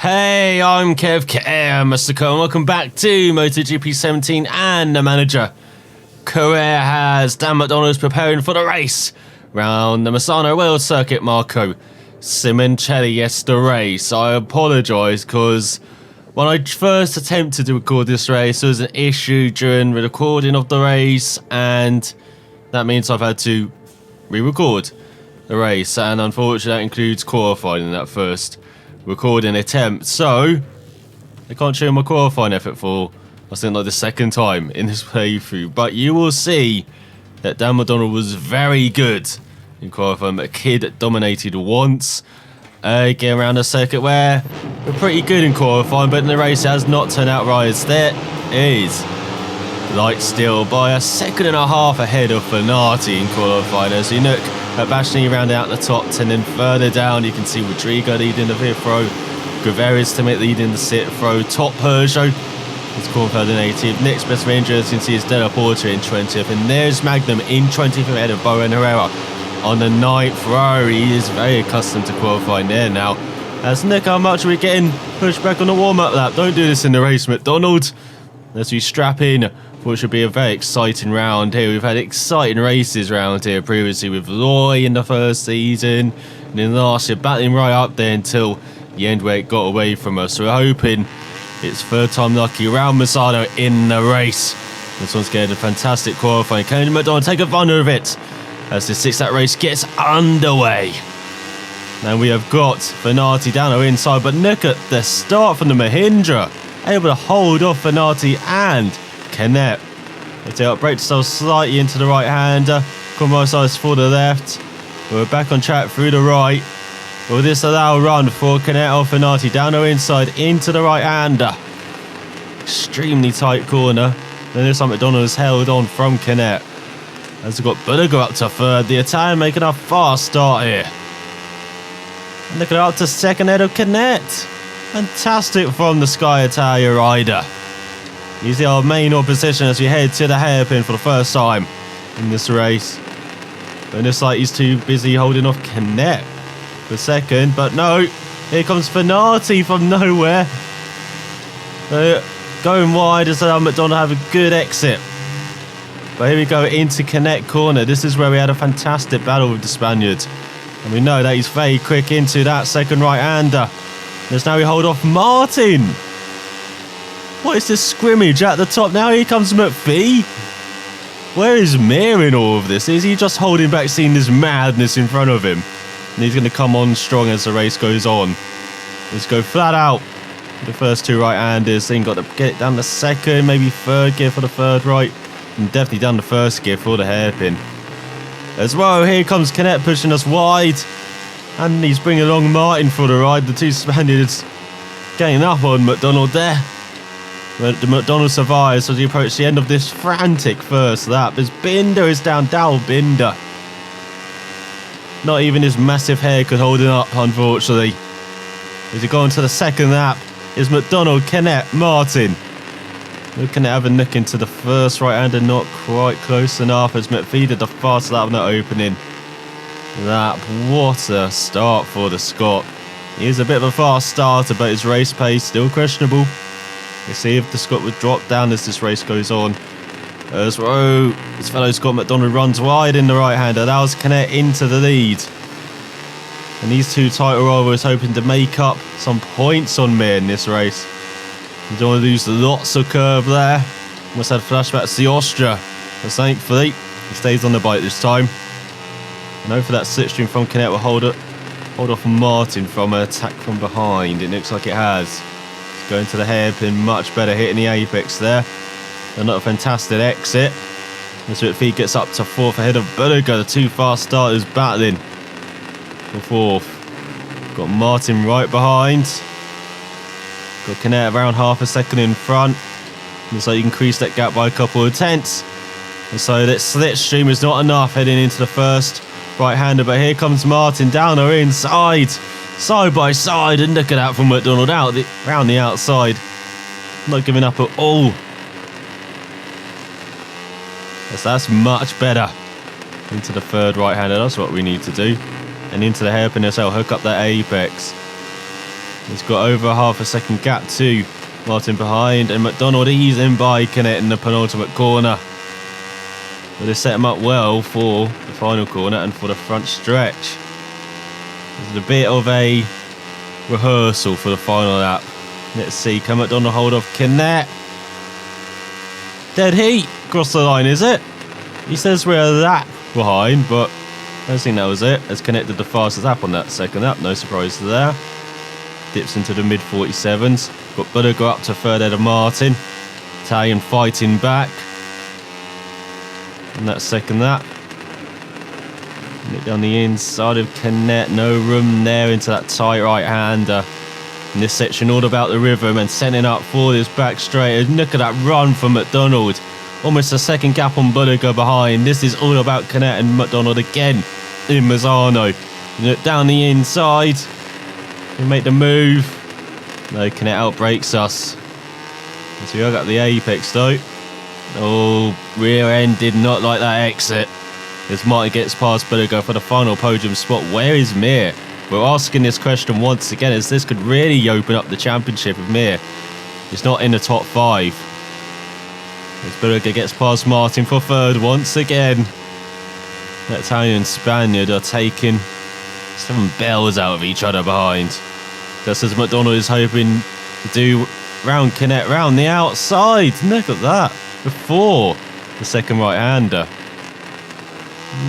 Hey, I'm ElusiveKev, Mr. Cole, and welcome back to MotoGP 17 and the manager. Career has Dan MacDonald's preparing for the race round the Misano World Circuit. Marco Simoncelli, yes, the race. I apologise because when I first attempted to record this race, there was an issue during the recording of the race, and that means I've had to re-record the race, and unfortunately that includes qualifying in that first recording attempt. So I can't show my qualifying effort for I think like the second time in this playthrough, but you will see that Dan MacDonald was very good in qualifying. But Kid dominated once. Again, around a circuit where we're pretty good in qualifying, but in the race it has not turned out right. There is light still by a second and a half ahead of Fenati in qualifying. As you look at Bashni round out the top 10, then further down you can see Rodrigo leading the fifth row, Gaveri's teammate leading the sixth row, top Peugeot is qualified in 18th. Next best Ranger, as you can see, is Della Porta in 20th, and there's Magnum in 20th ahead of Bowen Herrera on the 9th row. He is very accustomed to qualifying there now. As Nick, how much are we getting pushed back on the warm-up lap? Don't do this in the race, MacDonald. As we strap in for what should be a very exciting round here. We've had exciting races around here previously with Loy in the first season, and then last year battling right up there until the end where it got away from us. So we're hoping it's third time lucky around Misano in the race. This one's getting a fantastic qualifying. Can MacDonald take advantage of it as the six-lap race gets underway? And we have got Fenati down our inside, but look at the start from the Mahindra. Able to hold off Fenati and Canet. They take up, break themselves slightly into the right-hander. Commercials for the left. We're back on track through the right. Will this allow a run for Canet or Fenati down our inside into the right-hander? Extremely tight corner. Then this time MacDonald has held on from Canet. As we've got Bulliger up to third. The Italian making a fast start here. And looking up to second head of Canet. Fantastic from the Sky Italia rider. He's our main opposition as we head to the hairpin for the first time in this race. But it looks like he's too busy holding off Canet for second. But no, here comes Fenati from nowhere. Going wide as MacDonald have a good exit. But here we go into Canet corner. This is where we had a fantastic battle with the Spaniard. And we know that he's very quick into that second right-hander. As now we hold off Martin. What is this scrimmage at the top? Now here comes McPhee. Where is Mir in all of this? Is he just holding back, seeing this madness in front of him? And he's going to come on strong as the race goes on. Let's go flat out. The first two right-handers. Then got to get it down the second, maybe third gear for the third right. And definitely down the first gear for the hairpin. As well, here comes Canet pushing us wide. And he's bringing along Martin for the ride. The two Spaniards getting up on MacDonald there. But the MacDonald survives as he approaches the end of this frantic first lap. As Binder is down, Dal Binder. Not even his massive hair could hold him up, unfortunately. As he go on to the second lap, is MacDonald, Canet, Martin. Looking at having a look into the first right-hander, not quite close enough as McPhee did the fast lap on that opening lap. What a start for the Scot. He is a bit of a fast starter, but his race pace still questionable. We'll see if the Scot would drop down as this race goes on. As his fellow Scot MacDonald runs wide in the right-hander, allows Canet into the lead. And these two title rivals hoping to make up some points on Mir in this race. You don't want to lose lots of curve there. Almost had flashbacks to the Austria, but thankfully he stays on the bike this time. And hopefully that slipstream from Canet will hold off Martin from an attack from behind. It looks like it has. It's going to the hairpin, much better hitting the apex there. Another fantastic exit. As McPhee gets up to fourth ahead of Bulliger. The two fast starters battling for fourth. Got Martin right behind. Got Canet around half a second in front. Looks like you can increase that gap by a couple of tenths. And so that slipstream is not enough heading into the first right-hander. But here comes Martin down or inside. Side by side. And look at that from MacDonald out around the outside. Not giving up at all. Yes, that's much better. Into the third right-hander. That's what we need to do. And into the hairpin as well. Hook up that apex. He's got over a half a second gap to Martin behind, and MacDonald easing by connecting the penultimate corner. But they set him up well for the final corner and for the front stretch. This is a bit of a rehearsal for the final lap. Let's see, can MacDonald hold off Canet? Dead heat across the line, is it? He says we're that behind, but I don't think that was it. As Canet did the fastest lap on that second lap, no surprise there. Dips into the mid 47s. Got Budiger up to third ahead of Martin. Italian fighting back. And that second lap. Nip down the inside of Canet. No room there into that tight right-hander. In this section, all about the rhythm and setting up for this back straight. And look at that run from MacDonald. Almost a second gap on Budiger behind. This is all about Canet and MacDonald again in Misano. Look down the inside. We make the move. No, Canet outbreaks us. So we got the apex though. Oh, rear end did not like that exit. As Martin gets past Budiger for the final podium spot. Where is Mir? We're asking this question once again, as this could really open up the championship if Mir is not in the top 5. As Budiger gets past Martin for third once again. The Italian and Spaniard are taking 7 bells out of each other behind. Just as MacDonald is hoping to do round Canet round the outside. Look at that. Before the second right-hander.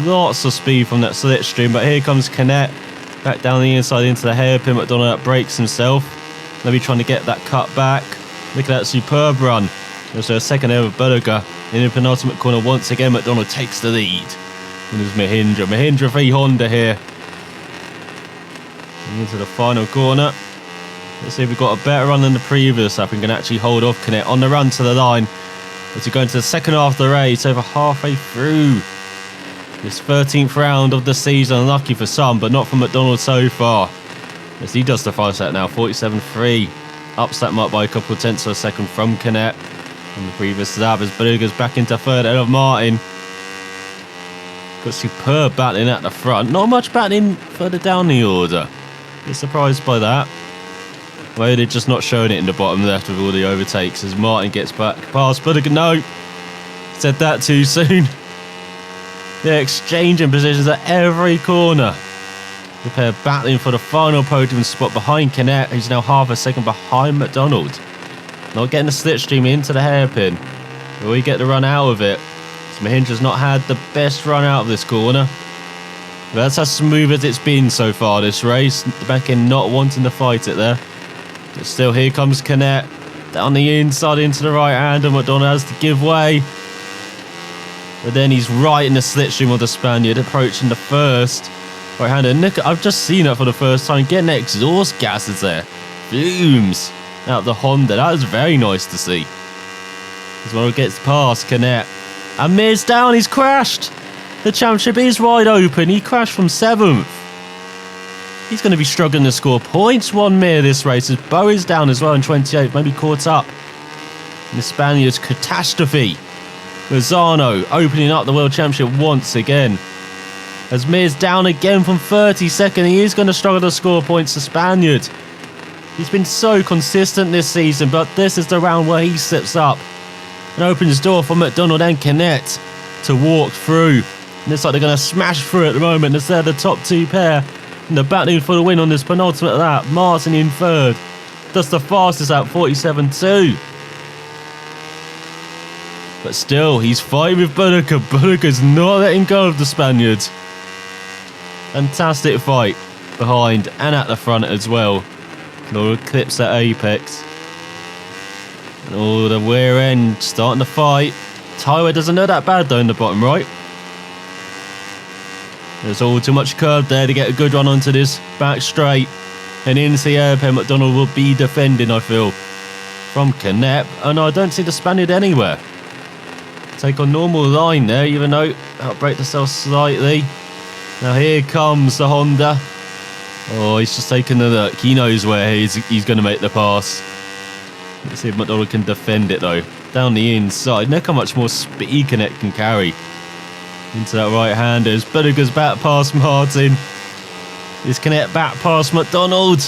Lots of speed from that slipstream, but here comes Canet. Back down the inside into the hairpin. MacDonald outbreaks himself. Maybe trying to get that cut back. Look at that superb run. There's a second ahead of Budiger. In the penultimate corner once again, MacDonald takes the lead. And there's Mahindra. Mahindra v Honda here. Into the final corner. Let's see if we've got a better run than the previous lap and can actually hold off Canet on the run to the line. As we go into the second half of the race, over halfway through this 13th round of the season. Unlucky for some, but not for MacDonald so far. As he does the fast lap now, 47.3. Ups that mark by a couple of tenths of a second from Canet from the previous lap. As Budiger's back into third ahead of Martin. Got superb battling at the front. Not much battling further down the order. Bit surprised by that. Well, they're just not showing it in the bottom left with all the overtakes as Martin gets back past Budiger. No, said that too soon. They're exchanging positions at every corner. The pair battling for the final podium spot behind Canet, who's now half a second behind MacDonald. Not getting the slipstream into the hairpin. Will we get the run out of it? So Mahindra's not had the best run out of this corner. But that's as smooth as it's been so far this race. The back end not wanting to fight it there. But still, here comes Canet. Down the inside into the right hand, and MacDonald has to give way. But then he's right in the slipstream of the Spaniard, approaching the first right-hander. Nick, I've just seen it for the first time. Getting exhaust gases there. Fumes out the Honda. That was very nice to see. As well, it gets past Canet. And Mir's down. He's crashed. The championship is wide open. He crashed from 7th. He's going to be struggling to score points. One Mir this race as Bo is down as well in 28th. Maybe caught up in the Spaniard's catastrophe. Misano opening up the World Championship once again. As Mir's down again from 32nd, he is going to struggle to score points, the Spaniard. He's been so consistent this season, but this is the round where he slips up and opens the door for MacDonald and Canet to walk through. And looks like they're going to smash through at the moment as they're the top 2 pair. And they're battling for the win on this penultimate lap. Martin in third. That's the fastest lap, 47.2. But still, he's fighting with Budiger. Budiger's not letting go of the Spaniard. Fantastic fight behind and at the front as well. No clips at apex. Oh, the rear end starting to fight. Tyler doesn't know that bad though in the bottom right. There's all too much curve there to get a good run onto this back straight. And into the airpin, MacDonald will be defending, I feel, from Canet. And I don't see the Spaniard anywhere. Take on normal line there, even though outbrake themselves slightly. Now here comes the Honda. Oh, he's just taking a look. He knows where he's going to make the pass. Let's see if MacDonald can defend it though. Down the inside. Look how much more speed Canet can carry. Into that right-hander as Budiger's back past Martin. Is Canet back past MacDonald?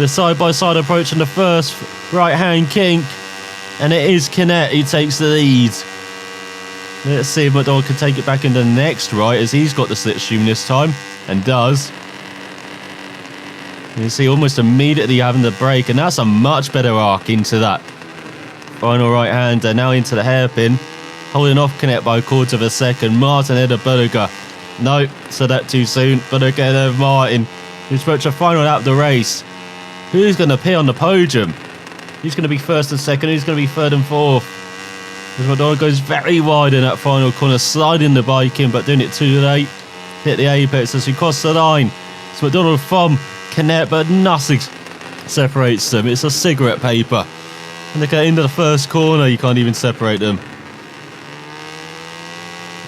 The side-by-side approach on the first right-hand kink. And it is Canet who takes the lead. Let's see if MacDonald can take it back in the next right, as he's got the slipstream this time. And does. You see almost immediately having the break, and that's a much better arc into that final right-hander. Now into the hairpin. Holding off Canet by a quarter of a second. Martin ahead of Budiger. No, said that too soon. Budiger ahead of Martin, who's approached a final lap of the race. Who's going to appear on the podium? Who's going to be first and second? Who's going to be third and fourth? As MacDonald goes very wide in that final corner, sliding the bike in, but doing it too late. Hit the apex as he crosses the line. It's MacDonald from Canet, but nothing separates them. It's a cigarette paper. And they get into the first corner, you can't even separate them.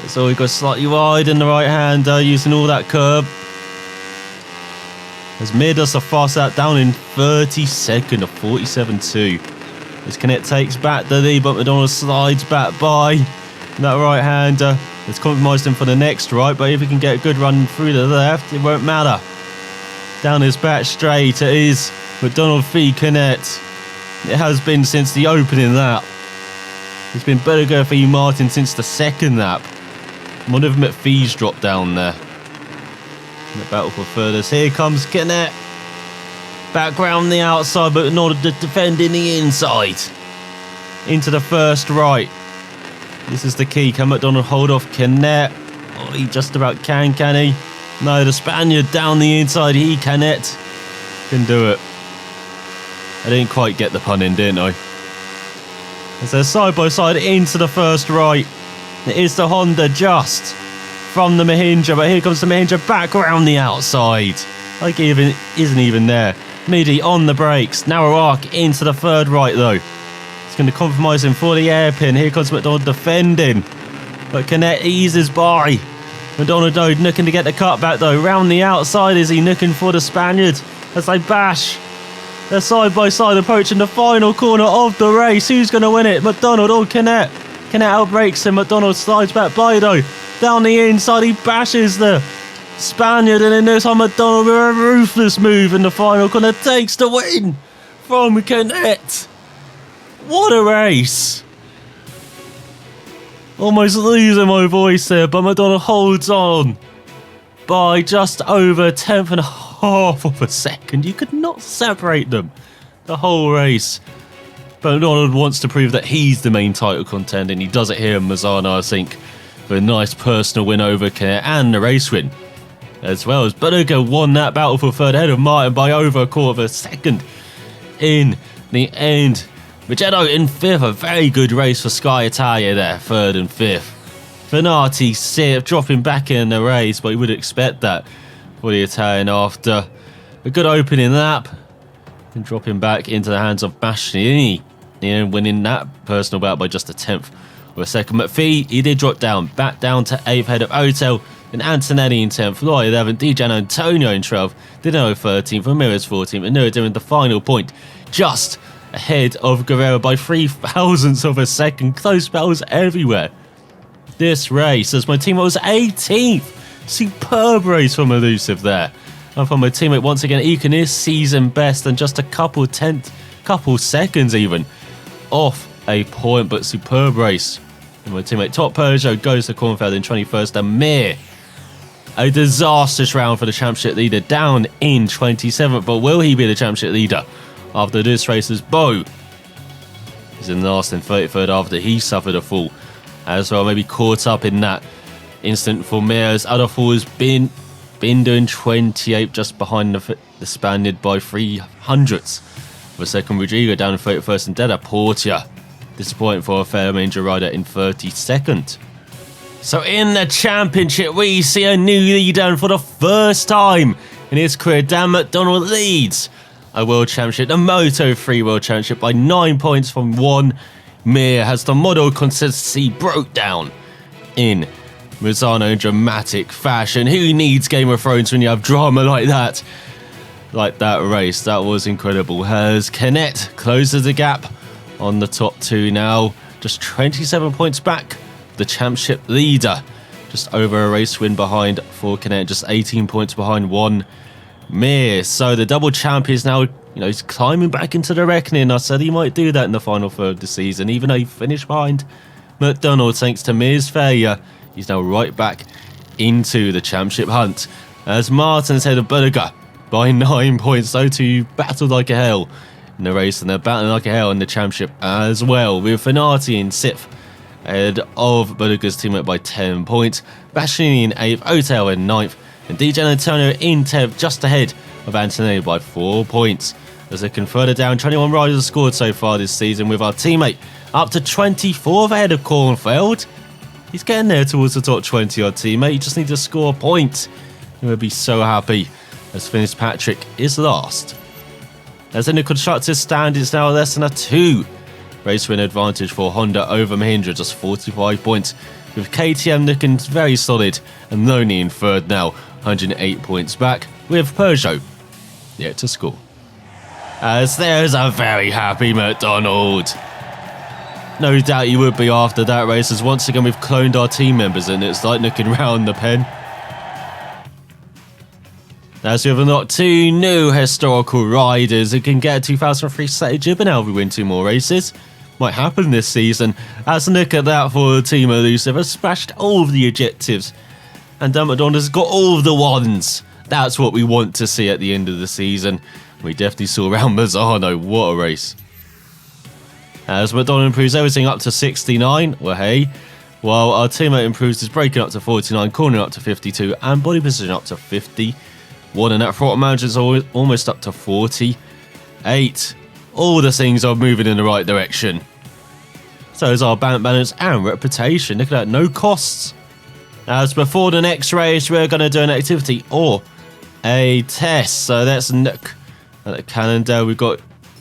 So he goes slightly wide in the right hander, using all that curb. As Mir does the fast out down in 32nd of 47.2. As Canet takes back the lead, but MacDonald slides back by. That right hander has compromised him for the next right, but if he can get a good run through the left, it won't matter. Down his back straight, it is MacDonald v Canet. It has been since the opening lap. It's been Budiger v Martin since the second lap. One of McPhee's dropped down there. In the battle for furthest. Here comes Canet. Back round the outside, but not defending the inside. Into the first right. This is the key. Can MacDonald hold off Canet? Oh, he just about can he? No, the Spaniard down the inside. Canet can do it. I didn't quite get the pun in, didn't I? As they're side by side into the first right. It is the Honda just from the Mahindra, but here comes the Mahindra back around the outside. Like he isn't even there. Moody on the brakes. Narrow arc into the third right though. It's going to compromise him for the airpin. Here comes MacDonald defending. But Canet eases by. MacDonald though looking to get the cut back though. Round the outside is he looking for the Spaniard as they bash. They're side by side approaching the final corner of the race. Who's going to win it? MacDonald or Canet? Canet outbrakes him. MacDonald slides back by though. Down the inside he bashes the Spaniard, and then this time MacDonald with a ruthless move in the final corner takes the win from Canet. What a race. Almost losing my voice there, but MacDonald holds on by just over a tenth and a half of a second. You could not separate them the whole race. But MacDonald wants to prove that he's the main title contender, and he does it here in Misano, I think, for a nice personal win over Canet and the race win. As well as Budiger won that battle for third ahead of Martin by over a quarter of a second in the end. Misano in fifth, a very good race for Sky Italia there, third and fifth. Finati sixth, dropping back in the race, but you would expect that for the Italian after a good opening lap. And dropping back into the hands of Bastianini, and winning that personal battle by just a tenth of a second. McPhee, he did drop down, back down to 8th ahead of Otel, then Antonelli in 10th, Loy 11th, Dijan Antonio in 12th, Dino 13th, Ramirez 14th, and Noah doing the final point, just ahead of Guerrero by 0.003 of a second. Close battles everywhere. This race, as my teammate was 18th. Superb race from Elusive there. And from my teammate, once again, Ekan is season best and just a couple seconds even off a point, but superb race. And my teammate Top Peugeot goes to Kornfeld in 21st, and Mir, a disastrous round for the championship leader, down in 27th. But will he be the championship leader after this race? As Bo is in last and 33rd after he suffered a fall as well, maybe caught up in that instant for Mir, as other fall has been doing 28th, just behind the Spaniard by 0.03 of a second. Rodrigo down in 31st, and Deda Portia disappointing for a fair major rider in 32nd. So in the championship, we see a new leader, and for the first time in his career, Dan MacDonald leads a world championship, the Moto3 world championship, by 9 points from one. Mir has the model consistency broke down in Misano in dramatic fashion. Who needs Game of Thrones when you have drama like that? Like that race, that was incredible. As Canet closes the gap on the top two now, just 27 points back. The championship leader, just over a race win behind for Canet, just 18 points behind one Mir. So the double champions now You know, he's climbing back into the reckoning. I said he might do that in the final third of the season, even though he finished behind MacDonald thanks to Mir's failure. He's now right back into the championship hunt. As Martin's ahead of Berger by 9 points. Those two battled like a hell in the race, and they're battling like a hell in the championship as well. With Finati in 6th, ahead of Berger's teammate by 10 points. Bastianini in 8th, Otel in 9th, and DJ Antonio in 10th, just ahead of Antonelli by 4 points. As they can further down, 21 riders have scored so far this season, with our teammate up to 24th ahead of Kornfeld. He's getting there towards the top 20, our teammate. He just needs to score a point. He would be so happy, as Fitzpatrick is last. As in the constructors stand, it's now less than a 2 race win advantage for Honda over Mahindra, just 45 points, with KTM looking very solid and lonely in third now, 108 points back, with Peugeot yet to score. As there's a very happy MacDonald. No doubt you would be after that race, as once again we've cloned our team members and it's like looking round the pen. As we have unlocked 2 new historical riders who can get a 2003 Seti Gibbernail if we win 2 more races. Might happen this season. As a look at that for the team Elusive, has smashed all of the objectives, and MacDonald has got all of the ones. That's what we want to see at the end of the season. We definitely saw around Misano. What a race. As MacDonald improves everything up to 69, well hey, while our teammate improves his braking up to 49, cornering up to 52, and body position up to 51, and that throttle management is almost up to 48. All the things are moving in the right direction. So is our bank balance and reputation. Look at that, no costs. As before the next race, we're going to do an activity or a test. So let's look at the calendar. We've got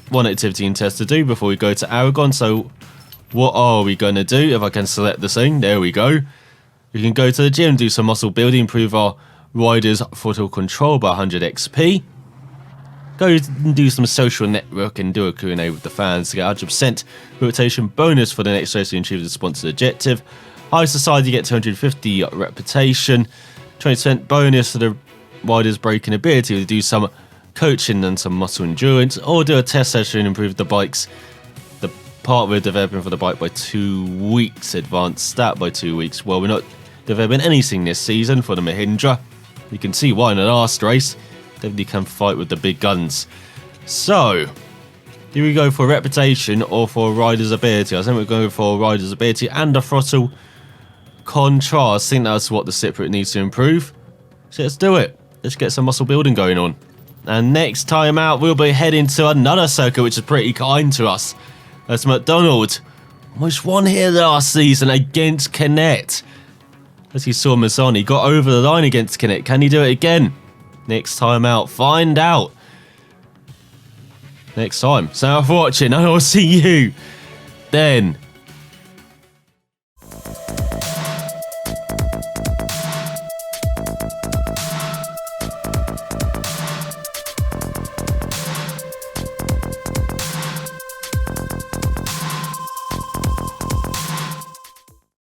one activity and test to do before we go to Aragon. So what are we going to do? If I can select the thing, there we go. We can go to the gym, do some muscle building, improve our riders' throttle control by 100 XP. Go and do some social network and do a Q&A with the fans to get 100% reputation bonus for the next race to achieve the sponsored objective. High Society get 250 reputation, 20% bonus for the riders' braking ability to do some coaching and some muscle endurance, or do a test session and improve the bikes. The part we're developing for the bike by 2 weeks, advanced that by 2 weeks. Well, we're not developing anything this season for the Mahindra. You can see why in the last race. Definitely can fight with the big guns. So, do we go for reputation or for rider's ability? I think we're going for rider's ability and a throttle contrast. I think that's what the Cypriot needs to improve. So let's do it. Let's get some muscle building going on. And next time out, we'll be heading to another circuit, which is pretty kind to us. That's MacDonald. Almost won here last season against Canet. As you saw, Misano got over the line against Canet. Can he do it again? Next time out, find out. Next time. So, for watching, and I'll see you then.